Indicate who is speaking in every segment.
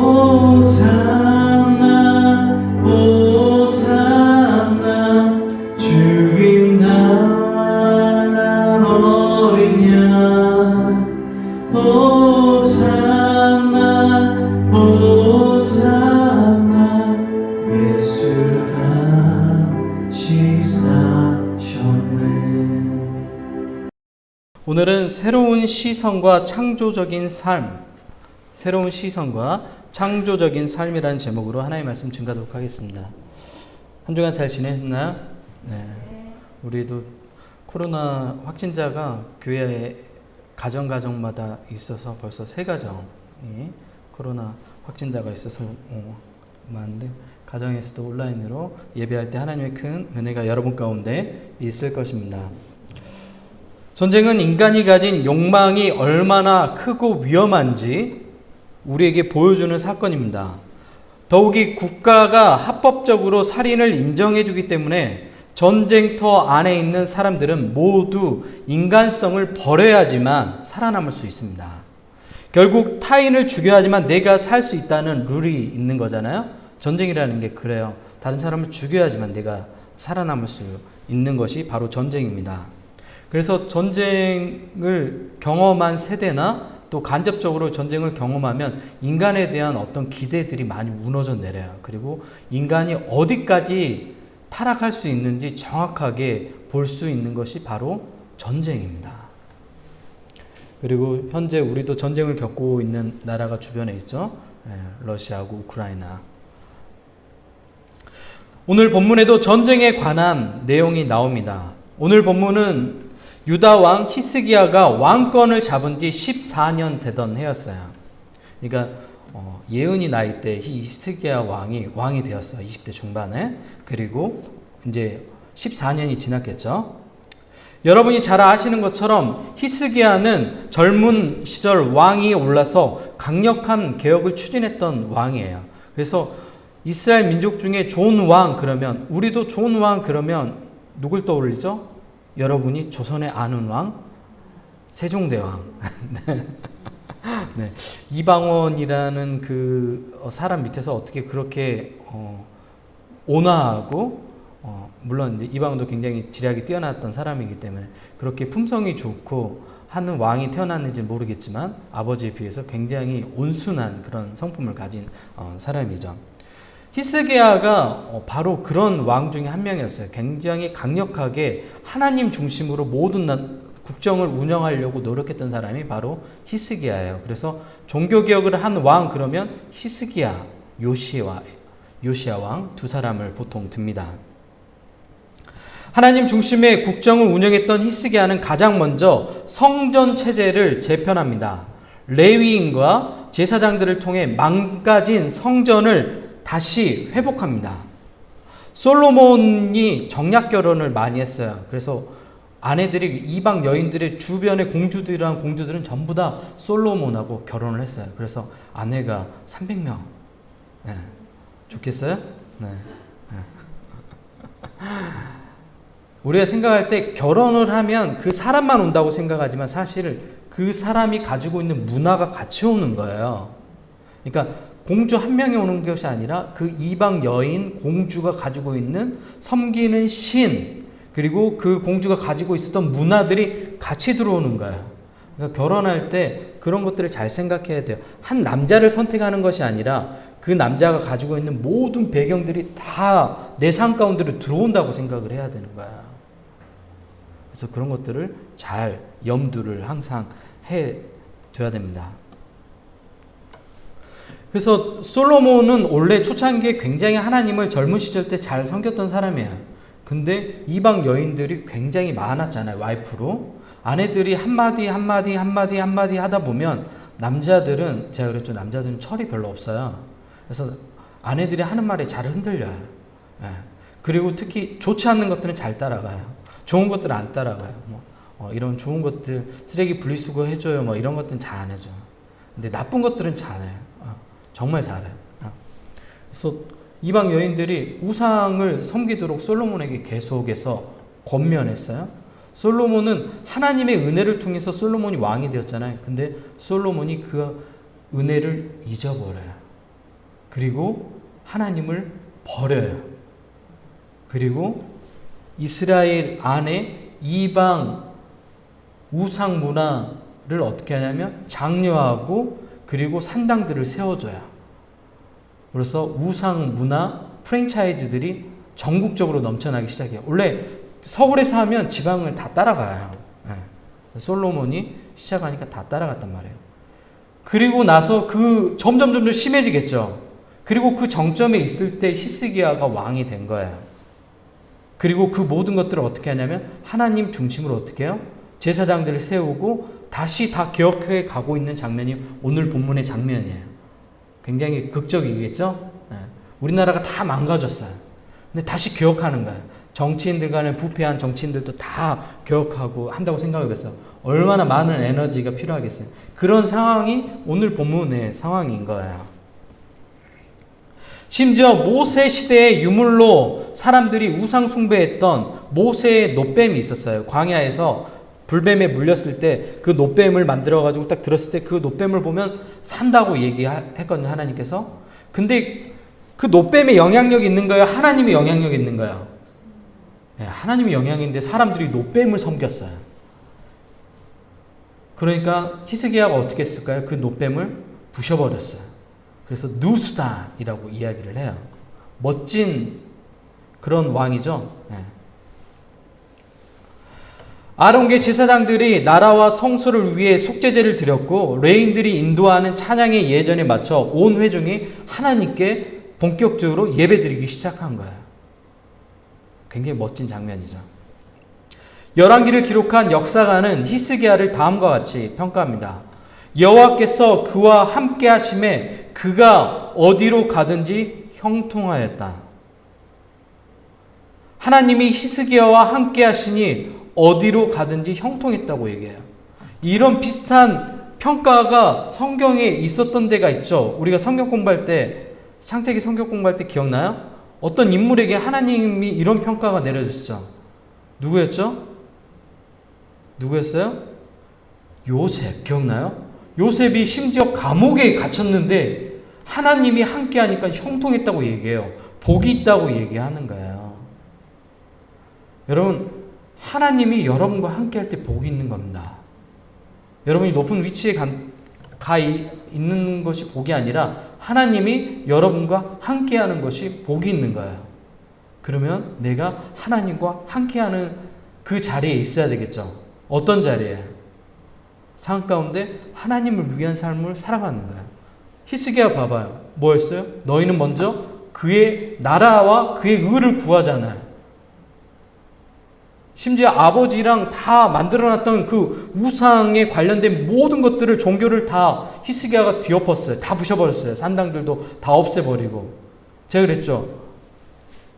Speaker 1: 호산나 호산나 죽임 당한 어린 양 호산나 호산나 예수 다시 사셨네.
Speaker 2: 오늘은 새로운 시선과 창조적인 삶, 새로운 시선과 창조적인 삶이라는 제목으로 하나님의 말씀 증가하도록 하겠습니다. 한 주간 잘 지내셨나요? 네. 우리도 코로나 확진자가 교회 가정마다 있어서 벌써 3가정이 코로나 확진자가 있어서 많은데, 가정에서도 온라인으로 예배할 때 하나님의 큰 은혜가 여러분 가운데 있을 것입니다. 전쟁은 인간이 가진 욕망이 얼마나 크고 위험한지 우리에게 보여주는 사건입니다. 더욱이 국가가 합법적으로 살인을 인정해주기 때문에 전쟁터 안에 있는 사람들은 모두 인간성을 버려야지만 살아남을 수 있습니다. 결국 타인을 죽여야 하지만 내가 살 수 있다는 룰이 있는 거잖아요. 전쟁이라는 게 그래요. 다른 사람을 죽여야지만 내가 살아남을 수 있는 것이 바로 전쟁입니다. 그래서 전쟁을 경험한 세대나 또 간접적으로 전쟁을 경험하면 인간에 대한 어떤 기대들이 많이 무너져 내려요. 그리고 인간이 어디까지 타락할 수 있는지 정확하게 볼 수 있는 것이 바로 전쟁입니다. 그리고 현재 우리도 전쟁을 겪고 있는 나라가 주변에 있죠. 러시아하고 우크라이나. 오늘 본문에도 전쟁에 관한 내용이 나옵니다. 오늘 본문은 유다 왕 히스기야가 왕권을 잡은 지 14년 되던 해였어요. 그러니까 예은이 나이 때 히스기야 왕이 되었어요. 20대 중반에. 그리고 이제 14년이 지났겠죠. 여러분이 잘 아시는 것처럼 히스기야는 젊은 시절 왕이 올라서 강력한 개혁을 추진했던 왕이에요. 그래서 이스라엘 민족 중에 좋은 왕 그러면, 우리도 좋은 왕 그러면 누굴 떠올리죠? 여러분이 조선의 아는 왕, 세종대왕. 네. 이방원이라는 그 사람 밑에서 어떻게 그렇게 온화하고, 물론 이제 이방원도 굉장히 지략이 뛰어났던 사람이기 때문에 그렇게 품성이 좋고 하는 왕이 태어났는지 모르겠지만 아버지에 비해서 굉장히 온순한 그런 성품을 가진 사람이죠. 히스기야가 바로 그런 왕 중에 한 명이었어요. 굉장히 강력하게 하나님 중심으로 모든 국정을 운영하려고 노력했던 사람이 바로 히스기야예요. 그래서 종교개혁을 한 왕 그러면 히스기야, 요시야 왕 두 사람을 보통 듭니다. 하나님 중심의 국정을 운영했던 히스기야는 가장 먼저 성전 체제를 재편합니다. 레위인과 제사장들을 통해 망가진 성전을 다시 회복합니다. 솔로몬이 정략 결혼을 많이 했어요. 그래서 아내들이, 이방 여인들의 주변의 공주들은 전부 다 솔로몬하고 결혼을 했어요. 그래서 아내가 300명. 네. 좋겠어요? 네. 네. 우리가 생각할 때 결혼을 하면 그 사람만 온다고 생각하지만 사실 그 사람이 가지고 있는 문화가 같이 오는 거예요. 그러니까 공주 한 명이 오는 것이 아니라 그 이방 여인, 공주가 가지고 있는 섬기는 신, 그리고 그 공주가 가지고 있었던 문화들이 같이 들어오는 거예요. 그러니까 결혼할 때 그런 것들을 잘 생각해야 돼요. 한 남자를 선택하는 것이 아니라 그 남자가 가지고 있는 모든 배경들이 다 내 삶 가운데로 들어온다고 생각을 해야 되는 거야. 그래서 그런 것들을 잘 염두를 항상 해둬야 됩니다. 그래서 솔로몬은 원래 초창기에 굉장히 하나님을 젊은 시절 때 잘 섬겼던 사람이에요. 근데 이방 여인들이 굉장히 많았잖아요. 와이프로. 아내들이 한마디 하다 보면 남자들은, 제가 그랬죠. 남자들은 철이 별로 없어요. 그래서 아내들이 하는 말에 잘 흔들려요. 예. 그리고 특히 좋지 않는 것들은 잘 따라가요. 좋은 것들은 안 따라가요. 이런 좋은 것들, 쓰레기 분리수거 해줘요. 이런 것들은 잘 안 해줘. 근데 나쁜 것들은 잘해요. 정말 잘해요. 그래서 이방 여인들이 우상을 섬기도록 솔로몬에게 계속해서 권면했어요. 솔로몬은 하나님의 은혜를 통해서 솔로몬이 왕이 되었잖아요. 근데 솔로몬이 그 은혜를 잊어버려요. 그리고 하나님을 버려요. 그리고 이스라엘 안에 이방 우상 문화를 어떻게 하냐면 장려하고 그리고 산당들을 세워줘요. 그래서 우상 문화 프랜차이즈들이 전국적으로 넘쳐나기 시작해요. 원래 서울에서 하면 지방을 다 따라가요. 솔로몬이 시작하니까 다 따라갔단 말이에요. 그리고 나서 그 점점 심해지겠죠. 그리고 그 정점에 있을 때 히스기야가 왕이 된 거예요. 그리고 그 모든 것들을 어떻게 하냐면 하나님 중심으로 어떻게 해요? 제사장들을 세우고 다시 다 개혁해 가고 있는 장면이 오늘 본문의 장면이에요. 굉장히 극적이겠죠? 우리나라가 다 망가졌어요. 근데 다시 개혁하는 거예요. 정치인들 간에 부패한 정치인들도 다 개혁하고 한다고 생각해봤어요. 얼마나 많은 에너지가 필요하겠어요. 그런 상황이 오늘 본문의 상황인 거예요. 심지어 모세 시대의 유물로 사람들이 우상 숭배했던 모세의 놋뱀이 있었어요. 광야에서 불뱀에 물렸을 때 그 놋뱀을 만들어가지고 딱 들었을 때 그 놋뱀을 보면 산다고 얘기했거든요, 하나님께서. 근데 그 놋뱀에 영향력이 있는 거예요? 하나님의 영향력이 있는 거예요? 네, 하나님의 영향인데 사람들이 놋뱀을 섬겼어요. 그러니까 히스기야가 어떻게 했을까요? 그 놋뱀을 부셔버렸어요. 그래서 누스단이라고 이야기를 해요. 멋진 그런 왕이죠. 네. 아론계 제사장들이 나라와 성소를 위해 속죄제를 드렸고 레인들이 인도하는 찬양의 예전에 맞춰 온 회중이 하나님께 본격적으로 예배드리기 시작한 거예요. 굉장히 멋진 장면이죠. 열왕기를 기록한 역사가는 히스기야를 다음과 같이 평가합니다. 여호와께서 그와 함께 하심에 그가 어디로 가든지 형통하였다. 하나님이 히스기야와 함께 하시니 어디로 가든지 형통했다고 얘기해요. 이런 비슷한 평가가 성경에 있었던 데가 있죠. 우리가 성경 공부할 때, 창세기 성경 공부할 때 기억나요? 어떤 인물에게 하나님이 이런 평가가 내려졌죠. 누구였죠? 누구였어요? 요셉. 기억나요? 요셉이 심지어 감옥에 갇혔는데 하나님이 함께 하니까 형통했다고 얘기해요. 복이 있다고 얘기하는 거예요. 여러분, 하나님이 여러분과 함께 할 때 복이 있는 겁니다. 여러분이 높은 위치에 가 있는 것이 복이 아니라 하나님이 여러분과 함께 하는 것이 복이 있는 거예요. 그러면 내가 하나님과 함께 하는 그 자리에 있어야 되겠죠. 어떤 자리에? 삶 가운데 하나님을 위한 삶을 살아가는 거예요. 히스기야 봐봐요. 뭐였어요? 너희는 먼저 그의 나라와 그의 의를 구하잖아요. 심지어 아버지랑 다 만들어놨던 그 우상에 관련된 모든 것들을, 종교를 다 히스기야가 뒤엎었어요. 다 부셔버렸어요. 산당들도 다 없애버리고. 제가 그랬죠.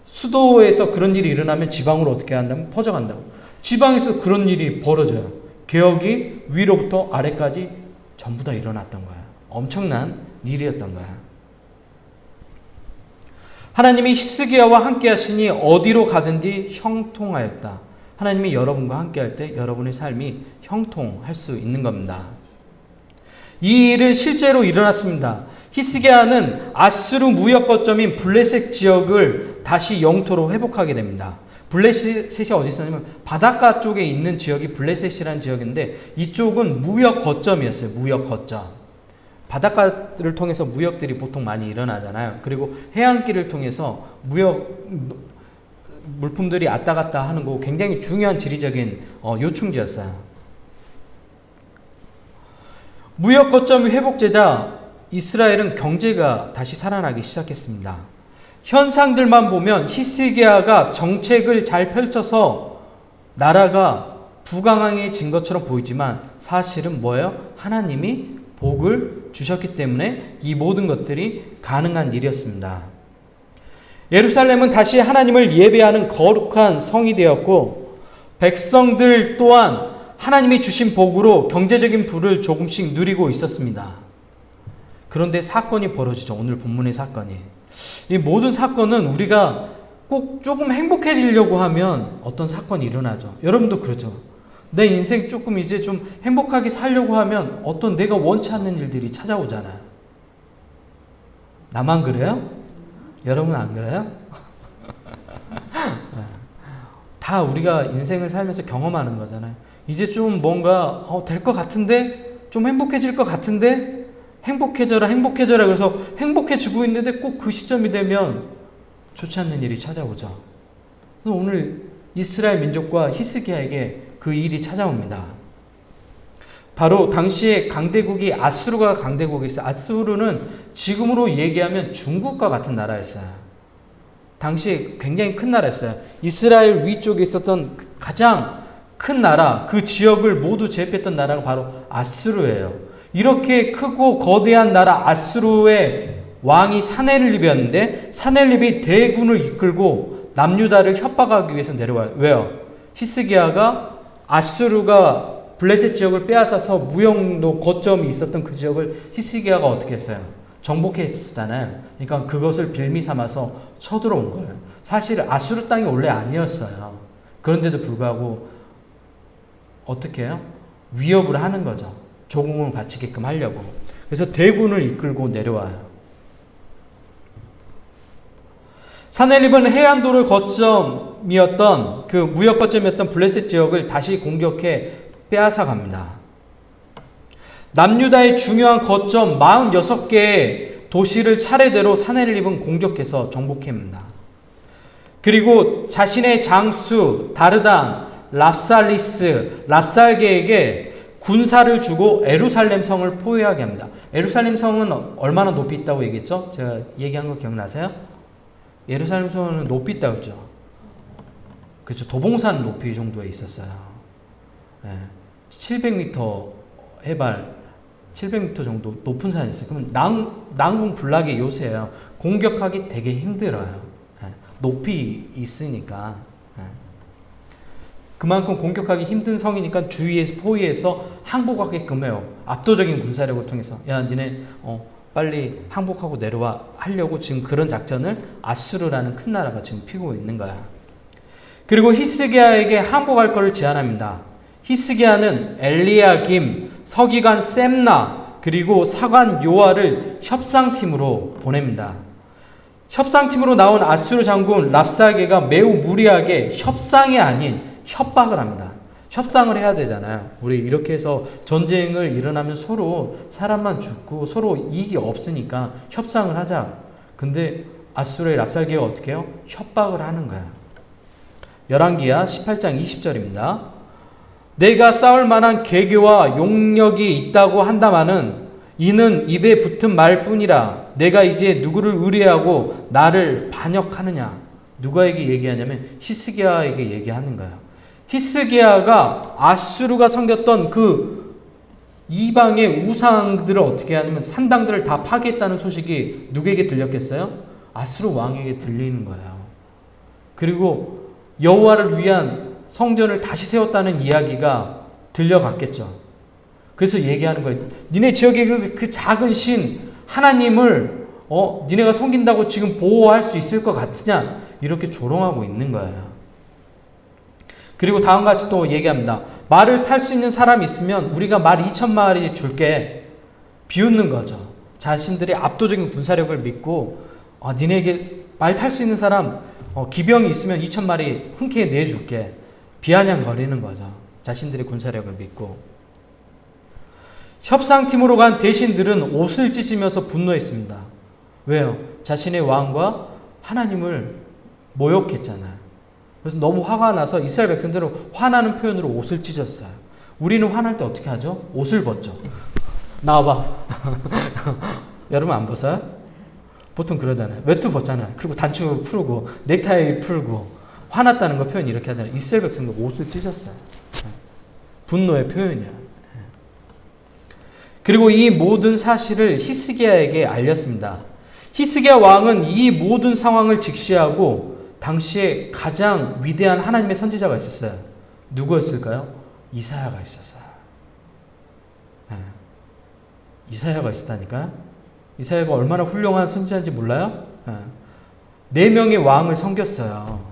Speaker 2: 수도에서 그런 일이 일어나면 지방으로 어떻게 한다면 퍼져간다고. 지방에서 그런 일이 벌어져요. 개혁이 위로부터 아래까지 전부 다 일어났던 거예요. 엄청난 일이었던 거예요. 하나님이 히스기야와 함께 하시니 어디로 가든지 형통하였다. 하나님이 여러분과 함께 할 때 여러분의 삶이 형통할 수 있는 겁니다. 이 일은 실제로 일어났습니다. 히스기야는 아수르 무역 거점인 블레셋 지역을 다시 영토로 회복하게 됩니다. 블레셋이 어디 있었냐면 바닷가 쪽에 있는 지역이 블레셋이라는 지역인데 이쪽은 무역 거점이었어요. 무역 거점. 바닷가를 통해서 무역들이 보통 많이 일어나잖아요. 그리고 해안길을 통해서 물품들이 왔다 갔다 하는 거 굉장히 중요한 지리적인 요충지였어요. 무역 거점이 회복되자 이스라엘은 경제가 다시 살아나기 시작했습니다. 현상들만 보면 히스기야가 정책을 잘 펼쳐서 나라가 부강해진 것처럼 보이지만 사실은 뭐예요? 하나님이 복을 주셨기 때문에 이 모든 것들이 가능한 일이었습니다. 예루살렘은 다시 하나님을 예배하는 거룩한 성이 되었고 백성들 또한 하나님이 주신 복으로 경제적인 부를 조금씩 누리고 있었습니다. 그런데 사건이 벌어지죠. 오늘 본문의 사건이. 이 모든 사건은 우리가 꼭 조금 행복해지려고 하면 어떤 사건이 일어나죠. 여러분도 그렇죠. 내 인생 조금 이제 좀 행복하게 살려고 하면 어떤 내가 원치 않는 일들이 찾아오잖아요. 나만 그래요? 여러분 안 그래요? 다 우리가 인생을 살면서 경험하는 거잖아요. 이제 좀 뭔가 될 것 같은데, 좀 행복해질 것 같은데, 행복해져라 행복해져라 그래서 행복해지고 있는데 꼭 그 시점이 되면 좋지 않는 일이 찾아오죠. 오늘 이스라엘 민족과 히스기야에게 그 일이 찾아옵니다. 바로 당시에 강대국이 아수르가 강대국이 있어요. 아수르는 지금으로 얘기하면 중국과 같은 나라였어요. 당시에 굉장히 큰 나라였어요. 이스라엘 위쪽에 있었던 가장 큰 나라, 그 지역을 모두 제압했던 나라가 바로 아수르예요. 이렇게 크고 거대한 나라 아수르의 왕이 사네립이었는데 사네립이 대군을 이끌고 남유다를 협박하기 위해서 내려와요. 왜요? 히스기야가 아수르가 블레셋 지역을 빼앗아서 무역로 거점이 있었던 그 지역을 히스기야가 어떻게 했어요? 정복했잖아요. 그러니까 그것을 빌미 삼아서 쳐들어온 거예요. 사실 아수르 땅이 원래 아니었어요. 그런데도 불구하고 어떻게 해요? 위협을 하는 거죠. 조공을 바치게끔 하려고. 그래서 대군을 이끌고 내려와요. 사네립은 해안도를 거점이었던 그 무역 거점이었던 블레셋 지역을 다시 공격해 빼앗아 갑니다. 남유다의 중요한 거점 46개의 도시를 차례대로 사네립은 공격해서 정복합니다. 그리고 자신의 장수 다르단, 랍살리스, 랍살게에게 군사를 주고 에루살렘 성을 포위하게 합니다. 에루살렘 성은 얼마나 높이 있다고 얘기했죠? 제가 얘기한 거 기억나세요? 예루살렘 성은 높이 있다고 했죠. 그렇죠. 도봉산 높이 정도에 있었어요. 네. 700m 해발 700m 정도 높은 산이 있어요. 그러면 난공 불락의 요새예요. 공격하기 되게 힘들어요. 네. 높이 있으니까. 네. 그만큼 공격하기 힘든 성이니까 주위에서 포위해서 항복하게끔 해요. 압도적인 군사력을 통해서. 야, 니네 빨리 항복하고 내려와 하려고 지금 그런 작전을 아수르라는 큰 나라가 지금 피우고 있는 거야. 그리고 히스기야에게 항복할 것을 제안합니다. 히스기야는 엘리야김, 서기관 셈나, 그리고 사관 요아를 협상팀으로 보냅니다. 협상팀으로 나온 아수르 장군 랍사게가 매우 무리하게 협상이 아닌 협박을 합니다. 협상을 해야 되잖아요. 우리 이렇게 해서 전쟁을 일어나면 서로 사람만 죽고 서로 이익이 없으니까 협상을 하자. 근데 아수르의 랍살게가 어떻게 해요? 협박을 하는 거야. 열왕기하 18장 20절입니다. 내가 싸울 만한 계교와 용력이 있다고 한다마는 이는 입에 붙은 말뿐이라 내가 이제 누구를 의뢰하고 나를 반역하느냐. 누가에게 얘기하냐면 히스기야에게 얘기하는 거야. 히스기야가 아수르가 섬겼던 그 이방의 우상들을 어떻게 하냐면 산당들을 다 파괴했다는 소식이 누구에게 들렸겠어요? 아수르 왕에게 들리는 거예요. 그리고 여호와를 위한 성전을 다시 세웠다는 이야기가 들려갔겠죠. 그래서 얘기하는 거예요. 니네 지역의 그 작은 신 하나님을 니네가 섬긴다고 지금 보호할 수 있을 것 같으냐? 이렇게 조롱하고 있는 거예요. 그리고 다음과 같이 또 얘기합니다. 말을 탈 수 있는 사람이 있으면 우리가 말 2,000마리 줄게. 비웃는 거죠. 자신들의 압도적인 군사력을 믿고 니네에게 말 탈 수 있는 사람 기병이 있으면 2,000마리 흔쾌히 내줄게. 비아냥거리는 거죠. 자신들의 군사력을 믿고. 협상팀으로 간 대신들은 옷을 찢으면서 분노했습니다. 왜요? 자신의 왕과 하나님을 모욕했잖아요. 그래서 너무 화가 나서 이스라엘 백성들은 화나는 표현으로 옷을 찢었어요. 우리는 화날 때 어떻게 하죠? 옷을 벗죠. 나와봐. 여러분 안 벗어요? 보통 그러잖아요. 외투 벗잖아요. 그리고 단추 풀고 넥타이 풀고 화났다는 거 표현 이렇게 하잖아요. 이스라엘 백성들 옷을 찢었어요. 분노의 표현이야. 그리고 이 모든 사실을 히스기야에게 알렸습니다. 히스기야 왕은 이 모든 상황을 직시하고 당시에 가장 위대한 하나님의 선지자가 있었어요. 누구였을까요? 이사야가 있었어요. 네. 이사야가 있었다니까요. 이사야가 얼마나 훌륭한 선지자인지 몰라요? 네. 4명의 왕을 섬겼어요.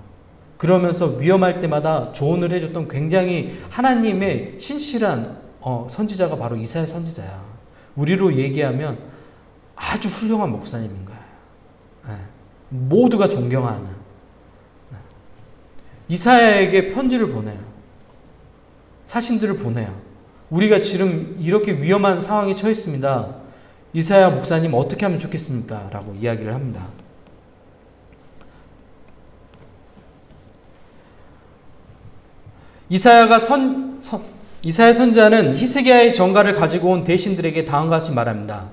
Speaker 2: 그러면서 위험할 때마다 조언을 해줬던 굉장히 하나님의 신실한 선지자가 바로 이사야 선지자야. 우리로 얘기하면 아주 훌륭한 목사님인 거예요. 모두가 존경하는 이사야에게 편지를 보내요. 사신들을 보내요. 우리가 지금 이렇게 위험한 상황에 처했습니다. 이사야 목사님 어떻게 하면 좋겠습니까? 라고 이야기를 합니다. 이사야 선지자는 히스기야의 전가를 가지고 온 대신들에게 다음과 같이 말합니다.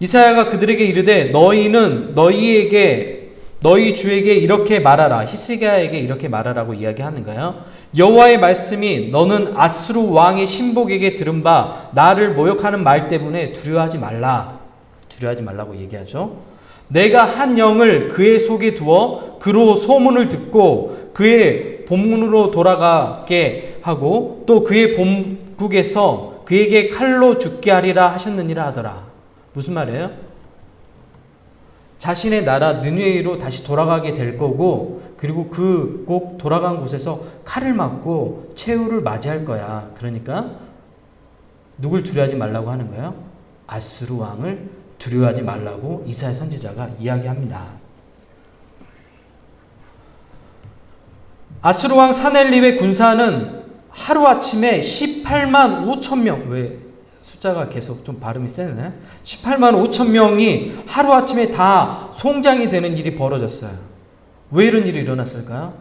Speaker 2: 이사야가 그들에게 이르되 너희는 너희 주에게 이렇게 말하라. 히스기야에게 이렇게 말하라고 이야기하는 거예요. 여호와의 말씀이 너는 아수르 왕의 신복에게 들은 바 나를 모욕하는 말 때문에 두려워하지 말라고 얘기하죠. 내가 한 영을 그의 속에 두어 그로 소문을 듣고 그의 본문으로 돌아가게 하고 또 그의 본국에서 그에게 칼로 죽게 하리라 하셨느니라 하더라. 무슨 말이에요? 자신의 나라 느느웨로 다시 돌아가게 될 거고 그리고 그 꼭 돌아간 곳에서 칼을 맞고 최후를 맞이할 거야. 그러니까 누굴 두려워하지 말라고 하는 거예요? 아수르 왕을 두려워하지 말라고 이사야 선지자가 이야기합니다. 아수르 왕 사넬립의 군사는 하루아침에 18만 5천 명, 왜 숫자가 계속 좀 발음이 세네. 18만 5천 명이 하루아침에 다 송장이 되는 일이 벌어졌어요. 왜 이런 일이 일어났을까요?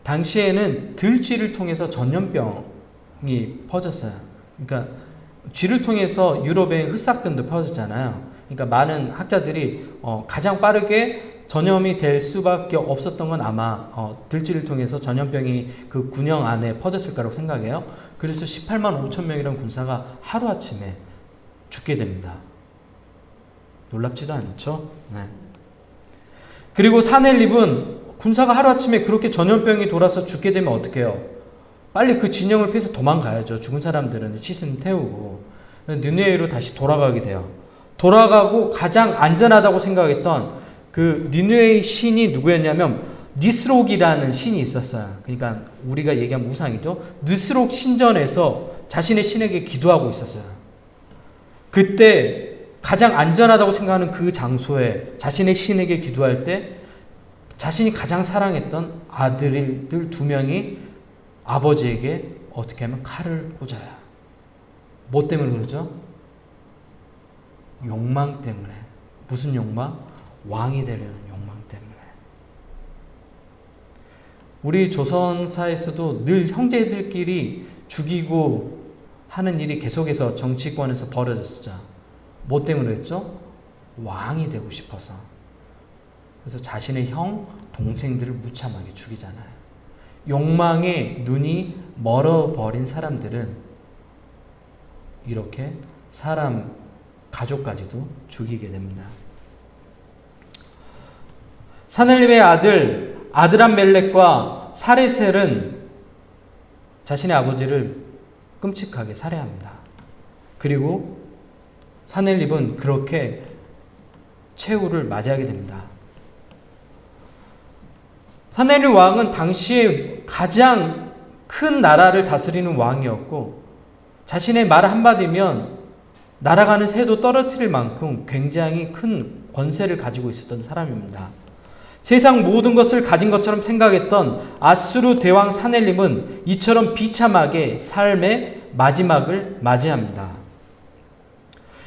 Speaker 2: 당시에는 들쥐를 통해서 전염병이 퍼졌어요. 그러니까 쥐를 통해서 유럽에 흑사병도 퍼졌잖아요. 그러니까 많은 학자들이 가장 빠르게 전염이 될 수밖에 없었던 건 아마 들쥐를 통해서 전염병이 그 군영 안에 퍼졌을 거라고 생각해요. 그래서 18만 5천 명이라는 군사가 하루아침에 죽게 됩니다. 놀랍지도 않죠? 네. 그리고 사넬립은 군사가 하루아침에 그렇게 전염병이 돌아서 죽게 되면 어떻게 해요? 빨리 그 진영을 피해서 도망가야죠. 죽은 사람들은 시신 태우고 느느웨로 다시 돌아가게 돼요. 돌아가고 가장 안전하다고 생각했던 그 니느웨의 신이 누구였냐면 니스록이라는 신이 있었어요. 그러니까 우리가 얘기한 우상이죠. 니스록 신전에서 자신의 신에게 기도하고 있었어요. 그때 가장 안전하다고 생각하는 그 장소에 자신의 신에게 기도할 때 자신이 가장 사랑했던 아들들 2명이 아버지에게 어떻게 하면 칼을 꽂아요. 뭐 때문에 그러죠? 욕망 때문에. 무슨 욕망? 왕이 되려는 욕망 때문에. 우리 조선사에서도 늘 형제들끼리 죽이고 하는 일이 계속해서 정치권에서 벌어졌었죠. 뭐 때문에 그랬죠? 왕이 되고 싶어서. 그래서 자신의 형, 동생들을 무참하게 죽이잖아요. 욕망에 눈이 멀어버린 사람들은 이렇게 사람, 가족까지도 죽이게 됩니다. 사넬립의 아들 아드람멜렉과 사레셀은 자신의 아버지를 끔찍하게 살해합니다. 그리고 사넬립은 그렇게 최후를 맞이하게 됩니다. 사넬립 왕은 당시에 가장 큰 나라를 다스리는 왕이었고 자신의 말 한마디면 날아가는 새도 떨어뜨릴 만큼 굉장히 큰 권세를 가지고 있었던 사람입니다. 세상 모든 것을 가진 것처럼 생각했던 아수르 대왕 사넬립은 이처럼 비참하게 삶의 마지막을 맞이합니다.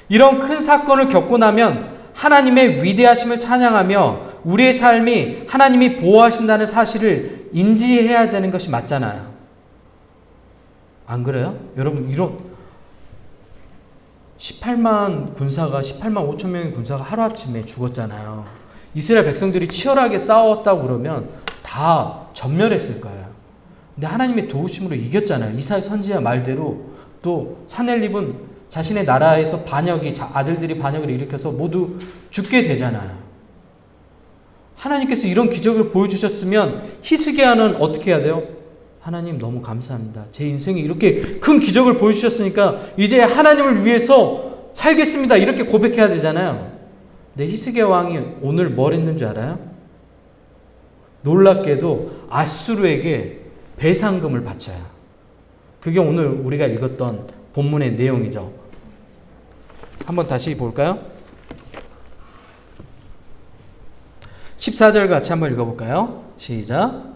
Speaker 2: 이런 큰 사건을 겪고 나면 하나님의 위대하심을 찬양하며 우리의 삶이 하나님이 보호하신다는 사실을 인지해야 되는 것이 맞잖아요. 안 그래요? 여러분, 이런 18만 5천 명의 군사가 하루아침에 죽었잖아요. 이스라엘 백성들이 치열하게 싸웠다고 그러면 다 전멸했을 거예요. 근데 하나님의 도우심으로 이겼잖아요. 이사야 선지자 말대로. 또 사넬립은 자신의 나라에서 아들들이 반역을 일으켜서 모두 죽게 되잖아요. 하나님께서 이런 기적을 보여주셨으면 히스기야는 어떻게 해야 돼요? 하나님 너무 감사합니다. 제 인생에 이렇게 큰 기적을 보여주셨으니까 이제 하나님을 위해서 살겠습니다. 이렇게 고백해야 되잖아요. 근데 히스기야 왕이 오늘 뭘 했는 줄 알아요? 놀랍게도 아수르에게 배상금을 바쳐요. 그게 오늘 우리가 읽었던 본문의 내용이죠. 한번 다시 볼까요? 14절 같이 한번 읽어볼까요? 시작.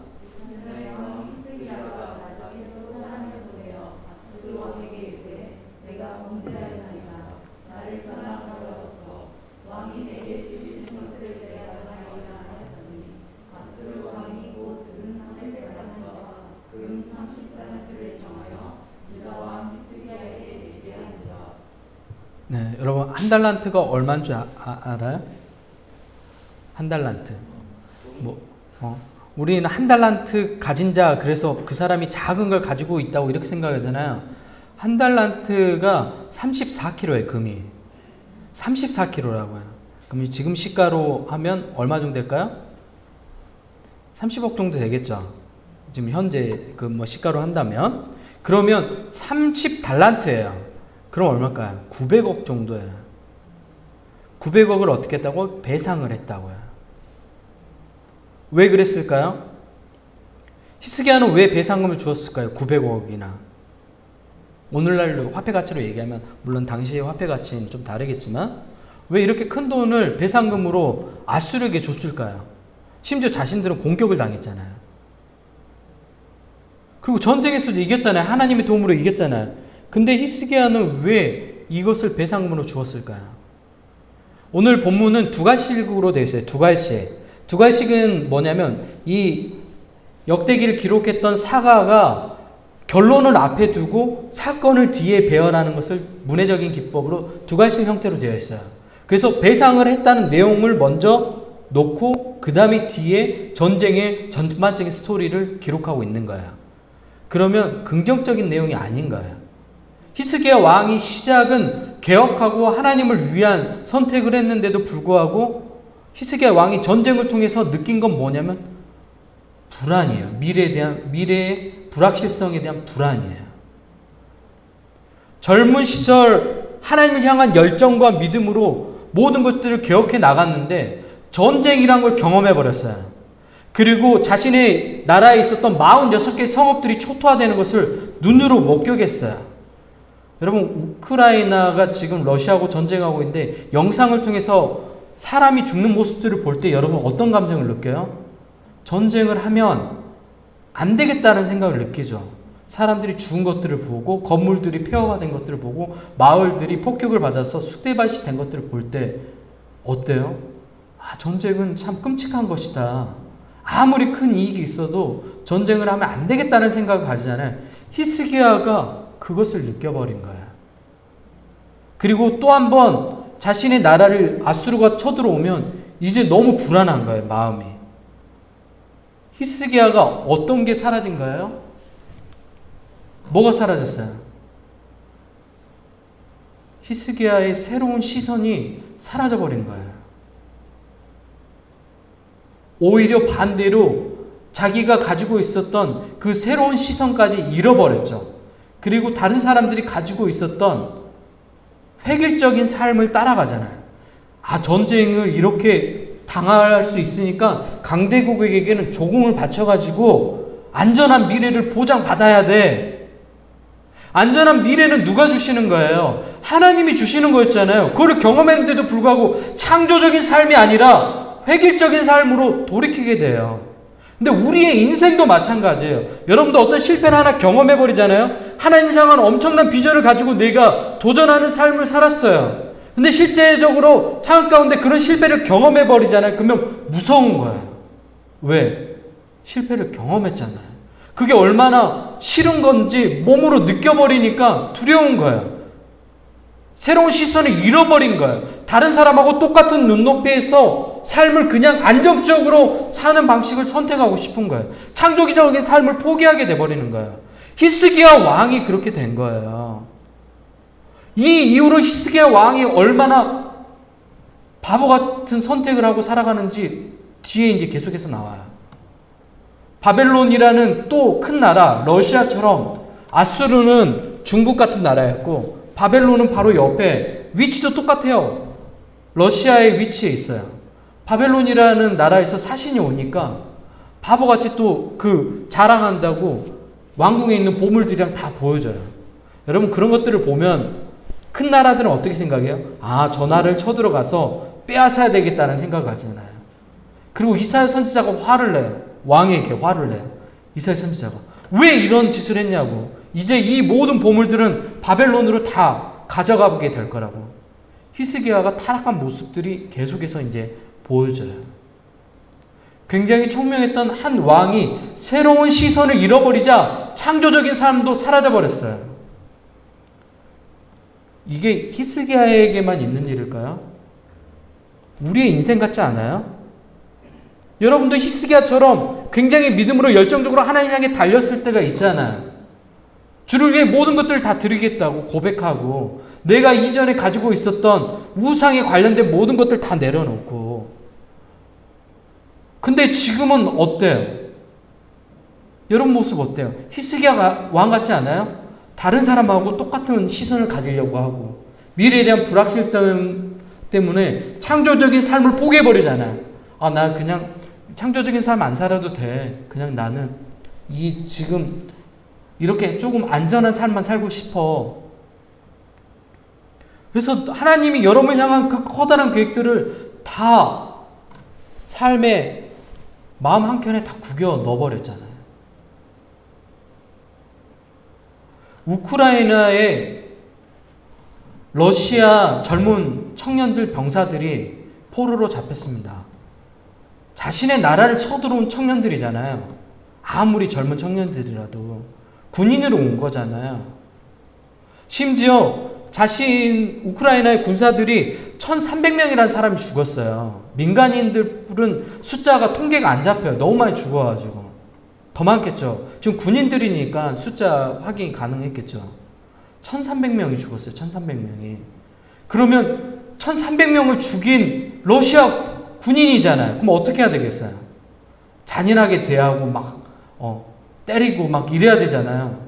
Speaker 2: 네, 여러분 한 달란트가 얼마인 줄 알아요? 한 달란트. 우리는 한 달란트 가진 자, 그래서 그 사람이 작은 걸 가지고 있다고 이렇게 생각하잖아요. 한 달란트가 34kg의 금이. 34kg라고요. 그럼 지금 시가로 하면 얼마 정도 될까요? 30억 정도 되겠죠. 지금 현재 그 시가로 한다면. 그러면 30달란트예요. 그럼 얼마일까요? 900억 정도예요. 900억을 어떻게 했다고? 배상을 했다고요. 왜 그랬을까요? 히스기야는 왜 배상금을 주었을까요? 900억이나. 오늘날 화폐 가치로 얘기하면 물론 당시의 화폐 가치는 좀 다르겠지만 왜 이렇게 큰 돈을 배상금으로 아수르에게 줬을까요? 심지어 자신들은 공격을 당했잖아요. 그리고 전쟁에서도 이겼잖아요. 하나님의 도움으로 이겼잖아요. 근데 히스기야는 왜 이것을 배상금으로 주었을까요? 오늘 본문은 두갈식으로 되어 있어요. 두갈식. 두갈식은 뭐냐면 이 역대기를 기록했던 사가가 결론을 앞에 두고 사건을 뒤에 배열하는 것을 문해적인 기법으로 두갈식 형태로 되어 있어요. 그래서 배상을 했다는 내용을 먼저 놓고 그 다음에 뒤에 전쟁의 전반적인 스토리를 기록하고 있는 거예요. 그러면 긍정적인 내용이 아닌 거예요. 히스기야 왕이 시작은 개혁하고 하나님을 위한 선택을 했는데도 불구하고 히스기야 왕이 전쟁을 통해서 느낀 건 뭐냐면 불안이에요. 미래의 불확실성에 대한 불안이에요. 젊은 시절 하나님을 향한 열정과 믿음으로 모든 것들을 개혁해 나갔는데 전쟁이란 걸 경험해 버렸어요. 그리고 자신의 나라에 있었던 46개의 성읍들이 초토화되는 것을 눈으로 목격했어요. 여러분 우크라이나가 지금 러시아하고 전쟁하고 있는데 영상을 통해서 사람이 죽는 모습들을 볼 때 여러분 어떤 감정을 느껴요? 전쟁을 하면 안 되겠다는 생각을 느끼죠. 사람들이 죽은 것들을 보고 건물들이 폐허화된 것들을 보고 마을들이 폭격을 받아서 쑥대밭이 된 것들을 볼 때 어때요? 전쟁은 참 끔찍한 것이다. 아무리 큰 이익이 있어도 전쟁을 하면 안 되겠다는 생각을 가지잖아요. 히스기야가 그것을 느껴버린 거예요. 그리고 또 한 번 자신의 나라를 아수르가 쳐들어오면 이제 너무 불안한 거예요. 마음이. 히스기야가 어떤 게 사라진 거예요? 뭐가 사라졌어요? 히스기야의 새로운 시선이 사라져버린 거예요. 오히려 반대로 자기가 가지고 있었던 그 새로운 시선까지 잃어버렸죠. 그리고 다른 사람들이 가지고 있었던 획일적인 삶을 따라가잖아요. 전쟁을 이렇게 당할 수 있으니까 강대국에게는 조공을 바쳐가지고 안전한 미래를 보장받아야 돼. 안전한 미래는 누가 주시는 거예요? 하나님이 주시는 거였잖아요. 그걸 경험했는데도 불구하고 창조적인 삶이 아니라 획일적인 삶으로 돌이키게 돼요. 근데 우리의 인생도 마찬가지예요. 여러분도 어떤 실패를 하나 경험해버리잖아요. 하나님 향한 엄청난 비전을 가지고 내가 도전하는 삶을 살았어요. 근데 실제적으로 창 가운데 그런 실패를 경험해버리잖아요. 그러면 무서운 거예요. 왜? 실패를 경험했잖아요. 그게 얼마나 싫은 건지 몸으로 느껴버리니까 두려운 거예요. 새로운 시선을 잃어버린 거예요. 다른 사람하고 똑같은 눈높이에서 삶을 그냥 안정적으로 사는 방식을 선택하고 싶은 거예요. 창조적인 삶을 포기하게 돼버리는 거예요. 히스기야 왕이 그렇게 된 거예요. 이 이후로 히스기야 왕이 얼마나 바보 같은 선택을 하고 살아가는지 뒤에 이제 계속해서 나와요. 바벨론이라는 또 큰 나라, 러시아처럼 아수르는 중국 같은 나라였고 바벨론은 바로 옆에 위치도 똑같아요. 러시아의 위치에 있어요. 바벨론이라는 나라에서 사신이 오니까 바보같이 또 그 자랑한다고 왕궁에 있는 보물들이랑 다 보여줘요. 여러분 그런 것들을 보면 큰 나라들은 어떻게 생각해요? 아, 저 나라를 쳐들어가서 빼앗아야 되겠다는 생각을 하잖아요. 그리고 이사야 선지자가 화를 내요. 왕에게 화를 내요. 이사야 선지자가. 왜 이런 짓을 했냐고. 이제 이 모든 보물들은 바벨론으로 다 가져가게 될 거라고. 히스기야가 타락한 모습들이 계속해서 이제 보여져요. 굉장히 총명했던 한 왕이 새로운 시선을 잃어버리자 창조적인 삶도 사라져버렸어요. 이게 히스기야에게만 있는 일일까요? 우리의 인생 같지 않아요? 여러분도 히스기야처럼 굉장히 믿음으로 열정적으로 하나님 향해 달렸을 때가 있잖아요. 주를 위해 모든 것들을 다 드리겠다고 고백하고 내가 이전에 가지고 있었던 우상에 관련된 모든 것들 다 내려놓고. 근데 지금은 어때요? 여러분 모습 어때요? 히스기야 왕 같지 않아요? 다른 사람하고 똑같은 시선을 가지려고 하고 미래에 대한 불확실 때문에 창조적인 삶을 포기해버리잖아요. 아, 나 그냥 창조적인 삶 안 살아도 돼. 그냥 나는 지금 이렇게 조금 안전한 삶만 살고 싶어. 그래서 하나님이 여러분을 향한 그 커다란 계획들을 다 삶의 마음 한켠에 다 구겨 넣어버렸잖아요. 우크라이나의 러시아 젊은 청년들 병사들이 포로로 잡혔습니다. 자신의 나라를 쳐들어온 청년들이잖아요. 아무리 젊은 청년들이라도 군인으로 온 거잖아요. 심지어 우크라이나의 군사들이 1,300명이라는 사람이 죽었어요. 민간인들은 숫자가 통계가 안 잡혀요. 너무 많이 죽어가지고. 더 많겠죠. 지금 군인들이니까 숫자 확인이 가능했겠죠. 1,300명이 죽었어요. 1,300명이. 그러면 1,300명을 죽인 러시아 군인이잖아요. 그럼 어떻게 해야 되겠어요? 잔인하게 대하고 막 때리고 막 이래야 되잖아요.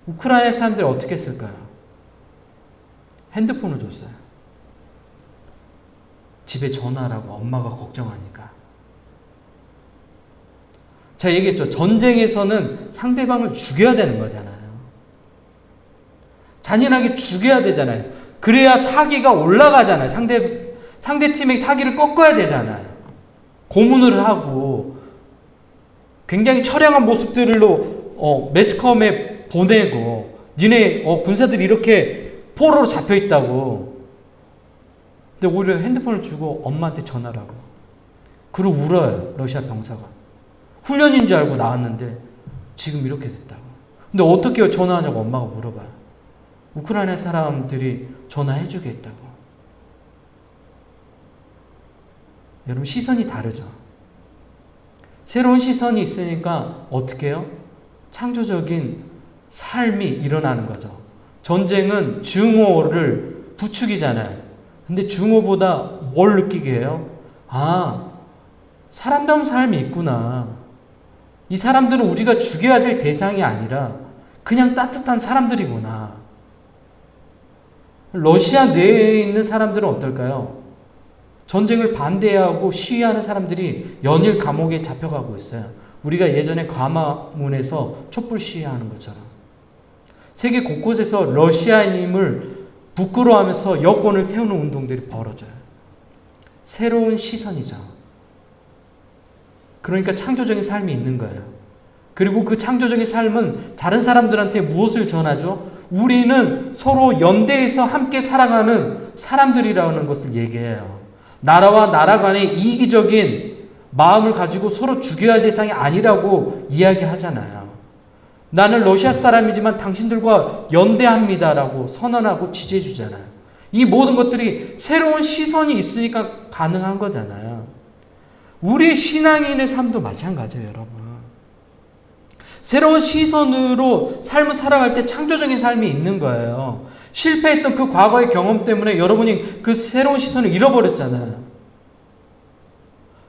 Speaker 2: 우크라이나 사람들이 어떻게 했을까요? 핸드폰을 줬어요. 집에 전화라고 엄마가 걱정하니까. 제가 얘기했죠. 전쟁에서는 상대방을 죽여야 되는 거잖아요. 잔인하게 죽여야 되잖아요. 그래야 사기가 올라가잖아요. 상대 팀의 사기를 꺾어야 되잖아요. 고문을 하고 굉장히 처량한 모습들로 매스컴에 보내고 니네 군사들이 이렇게 포로로 잡혀 있다고. 근데 오히려 핸드폰을 주고 엄마한테 전화를 하고. 그리고 울어요. 러시아 병사가. 훈련인 줄 알고 나왔는데 지금 이렇게 됐다고. 근데 어떻게 전화하냐고 엄마가 물어봐요. 우크라이나 사람들이 전화해 주겠다고. 여러분 시선이 다르죠. 새로운 시선이 있으니까 어떻게 해요? 창조적인 삶이 일어나는 거죠. 전쟁은 증오를 부추기잖아요. 근데 증오보다 뭘 느끼게 해요? 아, 사람다운 삶이 있구나. 이 사람들은 우리가 죽여야 될 대상이 아니라 그냥 따뜻한 사람들이구나. 러시아 내에 있는 사람들은 어떨까요? 전쟁을 반대하고 시위하는 사람들이 연일 감옥에 잡혀가고 있어요. 우리가 예전에 광화문에서 촛불 시위하는 것처럼. 세계 곳곳에서 러시아님을 부끄러워하면서 여권을 태우는 운동들이 벌어져요. 새로운 시선이죠. 그러니까 창조적인 삶이 있는 거예요. 그리고 그 창조적인 삶은 다른 사람들한테 무엇을 전하죠? 우리는 서로 연대해서 함께 살아가는 사람들이라는 것을 얘기해요. 나라와 나라 간의 이기적인 마음을 가지고 서로 죽여야 할 대상이 아니라고 이야기하잖아요. 나는 러시아 사람이지만 당신들과 연대합니다라고 선언하고 지지해주잖아요. 이 모든 것들이 새로운 시선이 있으니까 가능한 거잖아요. 우리 신앙인의 삶도 마찬가지예요, 여러분. 새로운 시선으로 삶을 살아갈 때 창조적인 삶이 있는 거예요. 실패했던 그 과거의 경험 때문에 여러분이 그 새로운 시선을 잃어버렸잖아요.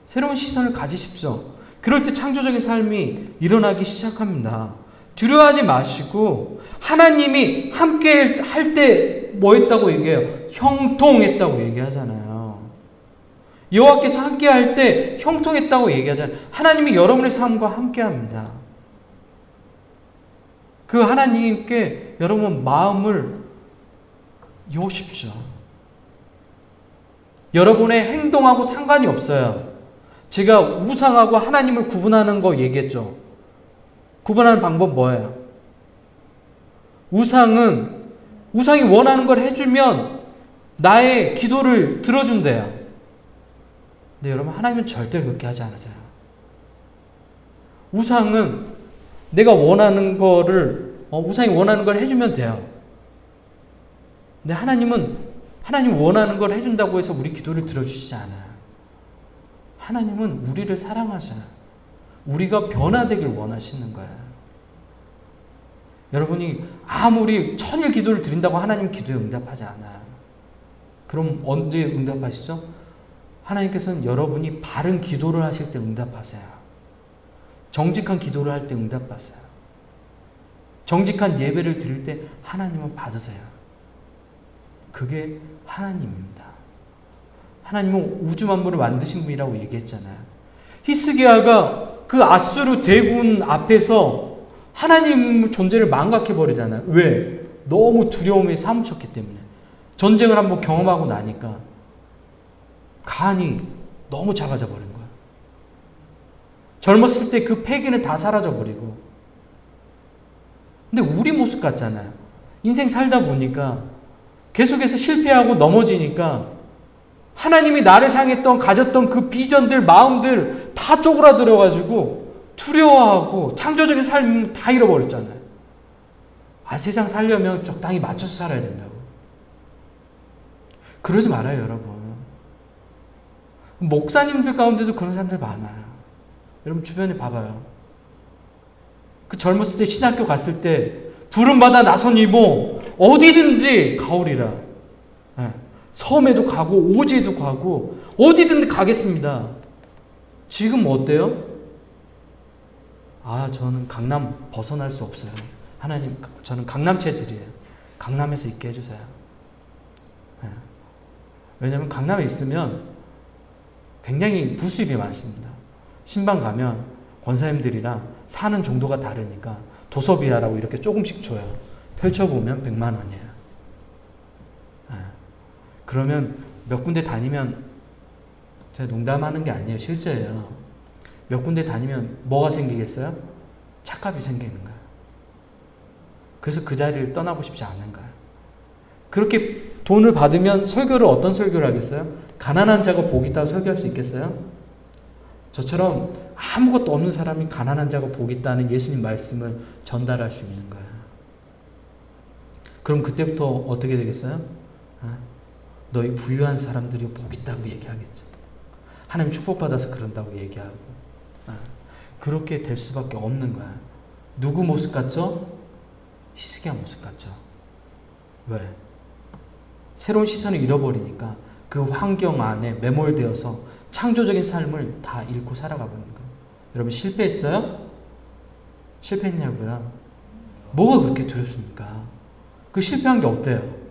Speaker 2: 새로운 시선을 가지십시오. 그럴 때 창조적인 삶이 일어나기 시작합니다. 두려워하지 마시고 하나님이 함께 할 때 뭐 했다고 얘기해요? 형통했다고 얘기하잖아요. 여호와께서 함께 할 때 형통했다고 얘기하잖아요. 하나님이 여러분의 삶과 함께 합니다. 그 하나님께 여러분 마음을 여십시오. 여러분의 행동하고 상관이 없어요. 제가 우상하고 하나님을 구분하는 거 얘기했죠. 구분하는 방법 뭐예요? 우상이 원하는 걸 해주면 나의 기도를 들어준대요. 근데 여러분, 하나님은 절대 그렇게 하지 않으세요. 우상은 내가 원하는 거를, 우상이 원하는 걸 해주면 돼요. 근데 하나님 원하는 걸 해준다고 해서 우리 기도를 들어주시지 않아요. 하나님은 우리를 사랑하셔요. 우리가 변화되길 원하시는 거예요. 여러분이 아무리 천일 기도를 드린다고 하나님 기도에 응답하지 않아요. 그럼 언제 응답하시죠? 하나님께서는 여러분이 바른 기도를 하실 때 응답하세요. 정직한 기도를 할 때 응답하세요. 정직한 예배를 드릴 때 하나님은 받으세요. 그게 하나님입니다. 하나님은 우주 만물을 만드신 분이라고 얘기했잖아요. 히스기야가 그 아수르 대군 앞에서 하나님 존재를 망각해버리잖아요. 왜? 너무 두려움에 사무쳤기 때문에. 전쟁을 한번 경험하고 나니까 간이 너무 작아져 버린 거예요. 젊었을 때 그 패기는 다 사라져 버리고. 근데 우리 모습 같잖아요. 인생 살다 보니까 계속해서 실패하고 넘어지니까 하나님이 나를 향했던 가졌던 그 비전들, 마음들 다 쪼그라들어가지고 두려워하고 창조적인 삶 다 잃어버렸잖아요. 세상 살려면 적당히 맞춰서 살아야 된다고. 그러지 말아요, 여러분. 목사님들 가운데도 그런 사람들 많아요. 여러분 주변에 봐봐요. 그 젊었을 때 신학교 갔을 때 부름받아 나선 이모 어디든지 가오리라. 섬에도 가고 오지에도 가고 어디든 가겠습니다. 지금 어때요? 저는 강남 벗어날 수 없어요. 하나님, 저는 강남 체질이에요. 강남에서 있게 해주세요. 왜냐하면 강남에 있으면 굉장히 부수입이 많습니다. 신방 가면 권사님들이랑 사는 정도가 다르니까 도서비야라고 이렇게 조금씩 줘요. 펼쳐보면 100만 원이에요. 그러면 몇 군데 다니면, 제가 농담하는 게 아니에요. 실제예요. 몇 군데 다니면 뭐가 생기겠어요? 착각이 생기는 거예요. 그래서 그 자리를 떠나고 싶지 않은 거예요. 그렇게 돈을 받으면 설교를 어떤 설교를 하겠어요? 가난한 자가 복이 있다고 설교할 수 있겠어요? 저처럼 아무것도 없는 사람이 가난한 자가 복이 있다는 예수님 말씀을 전달할 수 있는 거예요. 그럼 그때부터 어떻게 되겠어요? 너희 부유한 사람들이 복 있다고 얘기하겠죠. 하나님 축복받아서 그런다고 얘기하고. 그렇게 될 수밖에 없는 거야. 누구 모습 같죠? 히스기야 모습 같죠. 왜? 새로운 시선을 잃어버리니까 그 환경 안에 매몰되어서 창조적인 삶을 다 잃고 살아가 버리는 거예요. 여러분 실패했어요? 실패했냐고요? 뭐가 그렇게 두렵습니까? 그 실패한 게 어때요?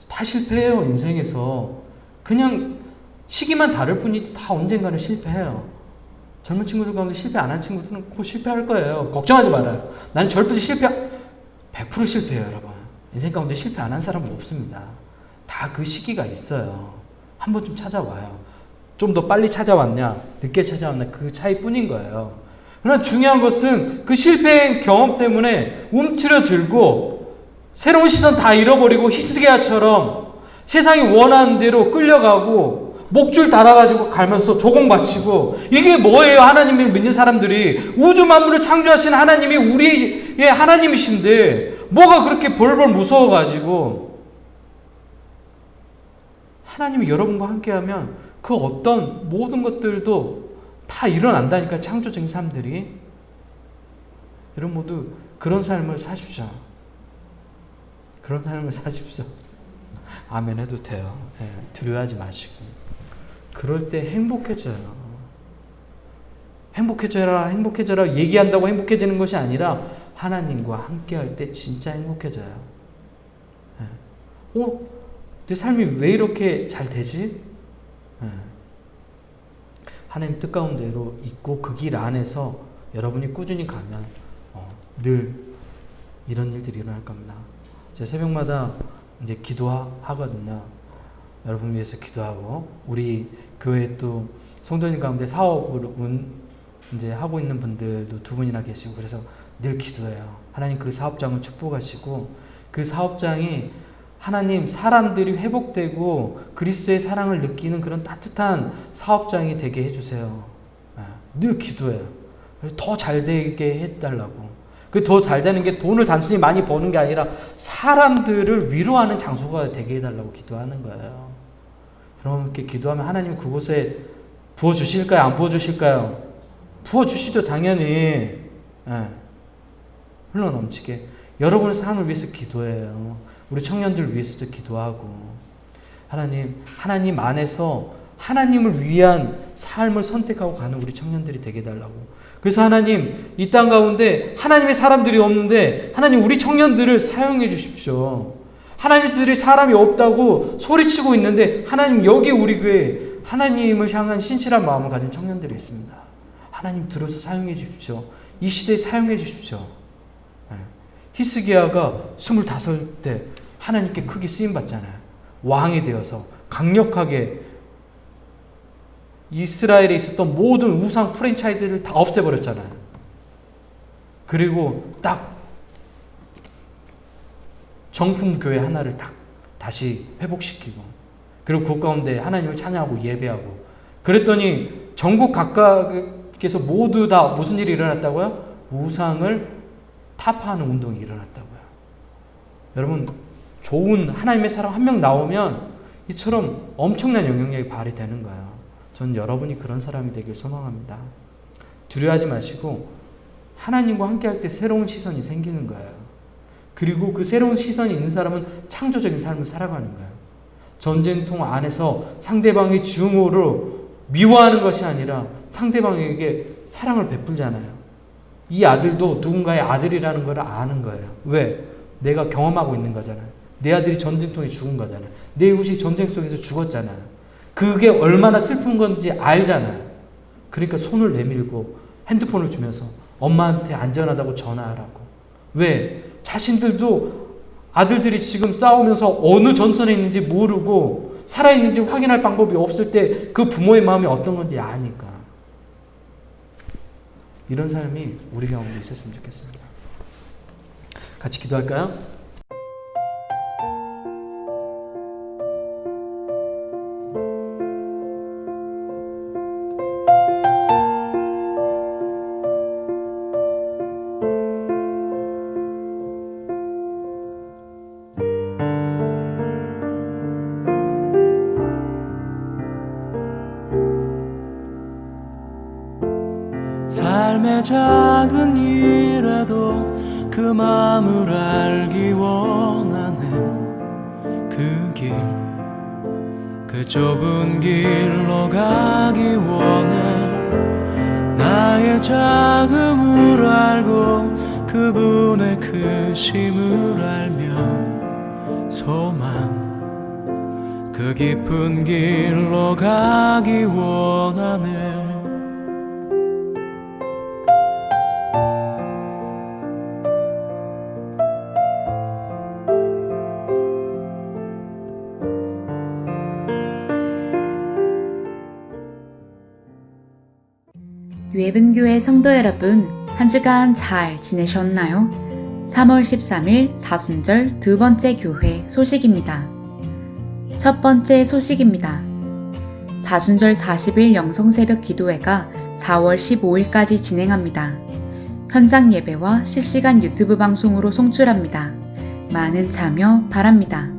Speaker 2: 다 실패해요, 인생에서. 그냥 시기만 다를 뿐이지 다 언젠가는 실패해요. 젊은 친구들 가운데 실패 안 한 친구들은 곧 실패할 거예요. 걱정하지 말아요. 나는 절대 100% 실패해요, 여러분. 인생 가운데 실패 안 한 사람은 없습니다. 다 그 시기가 있어요. 한 번쯤 찾아와요. 좀 더 빨리 찾아왔냐, 늦게 찾아왔냐, 그 차이뿐인 거예요. 그러나 중요한 것은 그 실패의 경험 때문에 움츠러들고 새로운 시선 다 잃어버리고 히스기야처럼 세상이 원하는 대로 끌려가고 목줄 달아가지고 갈면서 조공 바치고, 이게 뭐예요? 하나님을 믿는 사람들이 우주 만물을 창조하신 하나님이 우리의 하나님이신데 뭐가 그렇게 벌벌 무서워가지고. 하나님이 여러분과 함께하면 그 어떤 모든 것들도 다 일어난다니까, 창조적인 삶들이. 여러분 모두 그런 삶을 사십시오. 그런 삶을 사십시오. 아멘 해도 돼요. 두려워하지 마시고. 그럴 때 행복해져요. 행복해져라 얘기한다고 행복해지는 것이 아니라 하나님과 함께할 때 진짜 행복해져요. 내 삶이 왜 이렇게 잘 되지? 하나님 뜻 가운데로 있고 그 길 안에서 여러분이 꾸준히 가면 늘 이런 일들이 일어날 겁니다. 제 새벽마다 이제 기도하거든요. 여러분 위해서 기도하고, 우리 교회 또 성도님 가운데 사업을 이제 하고 있는 분들도 두 분이나 계시고, 그래서 늘 기도해요. 하나님 그 사업장을 축복하시고, 그 사업장이 하나님 사람들이 회복되고 그리스도의 사랑을 느끼는 그런 따뜻한 사업장이 되게 해주세요. 늘 기도해요. 더 잘 되게 해달라고. 그 더 잘 되는 게 돈을 단순히 많이 버는 게 아니라 사람들을 위로하는 장소가 되게 해달라고 기도하는 거예요. 그럼 이렇게 기도하면 하나님 그곳에 부어주실까요? 안 부어주실까요? 부어주시죠, 당연히. 흘러넘치게. 여러분의 삶을 위해서 기도해요. 우리 청년들을 위해서도 기도하고, 하나님 안에서 하나님을 위한 삶을 선택하고 가는 우리 청년들이 되게 해달라고. 그래서 하나님, 이 땅 가운데 하나님의 사람들이 없는데 하나님 우리 청년들을 사용해 주십시오. 하나님들이 사람이 없다고 소리치고 있는데 하나님 여기 우리 교회에 하나님을 향한 신실한 마음을 가진 청년들이 있습니다. 하나님 들어서 사용해 주십시오. 이 시대에 사용해 주십시오. 히스기야가 25대 하나님께 크게 쓰임받잖아요. 왕이 되어서 강력하게 이스라엘에 있었던 모든 우상 프랜차이즈를 다 없애버렸잖아요. 그리고 딱 정품 교회 하나를 딱 다시 회복시키고, 그리고 그 가운데 하나님을 찬양하고 예배하고, 그랬더니 전국 각각에서 모두 다 무슨 일이 일어났다고요? 우상을 타파하는 운동이 일어났다고요. 여러분, 좋은 하나님의 사람 한 명 나오면 이처럼 엄청난 영향력이 발휘되는 거예요. 전 여러분이 그런 사람이 되길 소망합니다. 두려워하지 마시고 하나님과 함께 할 때 새로운 시선이 생기는 거예요. 그리고 그 새로운 시선이 있는 사람은 창조적인 삶을 살아가는 거예요. 전쟁통 안에서 상대방의 증오로 미워하는 것이 아니라 상대방에게 사랑을 베풀잖아요. 이 아들도 누군가의 아들이라는 걸 아는 거예요. 왜? 내가 경험하고 있는 거잖아요. 내 아들이 전쟁통에 죽은 거잖아요. 내 이웃이 전쟁 속에서 죽었잖아요. 그게 얼마나 슬픈 건지 알잖아요. 그러니까 손을 내밀고 핸드폰을 주면서 엄마한테 안전하다고 전화하라고. 왜? 자신들도 아들들이 지금 싸우면서 어느 전선에 있는지 모르고 살아있는지 확인할 방법이 없을 때 그 부모의 마음이 어떤 건지 아니까. 이런 삶이 우리 가운데 있었으면 좋겠습니다. 같이 기도할까요?
Speaker 1: 삶의 작은 일에도 그 마음을 알기 원하네. 그 길, 그 좁은 길로 가기 원해. 나의 작음을 알고 그분의 크심을 알며 소망, 그 깊은 길로 가기 원하네.
Speaker 3: 유해분교회 성도 여러분, 한 주간 잘 지내셨나요? 3월 13일 사순절 두 번째 교회 소식입니다. 첫 번째 소식입니다. 사순절 40일 영성새벽 기도회가 4월 15일까지 진행합니다. 현장 예배와 실시간 유튜브 방송으로 송출합니다. 많은 참여 바랍니다.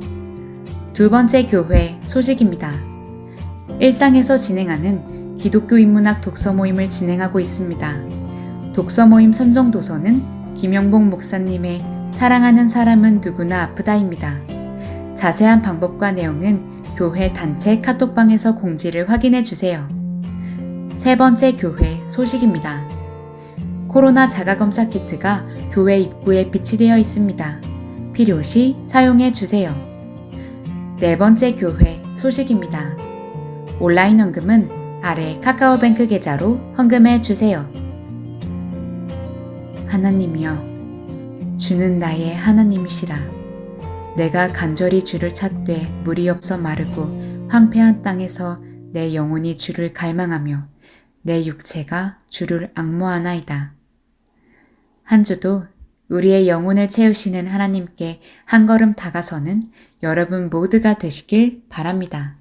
Speaker 3: 두 번째 교회 소식입니다. 일상에서 진행하는 기독교 인문학 독서 모임을 진행하고 있습니다. 독서 모임 선정 도서는 김영복 목사님의 사랑하는 사람은 누구나 아프다입니다. 자세한 방법과 내용은 교회 단체 카톡방에서 공지를 확인해 주세요. 세 번째 교회 소식입니다. 코로나 자가검사 키트가 교회 입구에 비치되어 있습니다. 필요시 사용해 주세요. 네 번째 교회 소식입니다. 온라인 헌금은 아래 카카오뱅크 계좌로 헌금해 주세요. 하나님이여, 주는 나의 하나님이시라. 내가 간절히 주를 찾되 물이 없어 마르고 황폐한 땅에서 내 영혼이 주를 갈망하며 내 육체가 주를 앙모하나이다. 한 주도 우리의 영혼을 채우시는 하나님께 한 걸음 다가서는 여러분 모두가 되시길 바랍니다.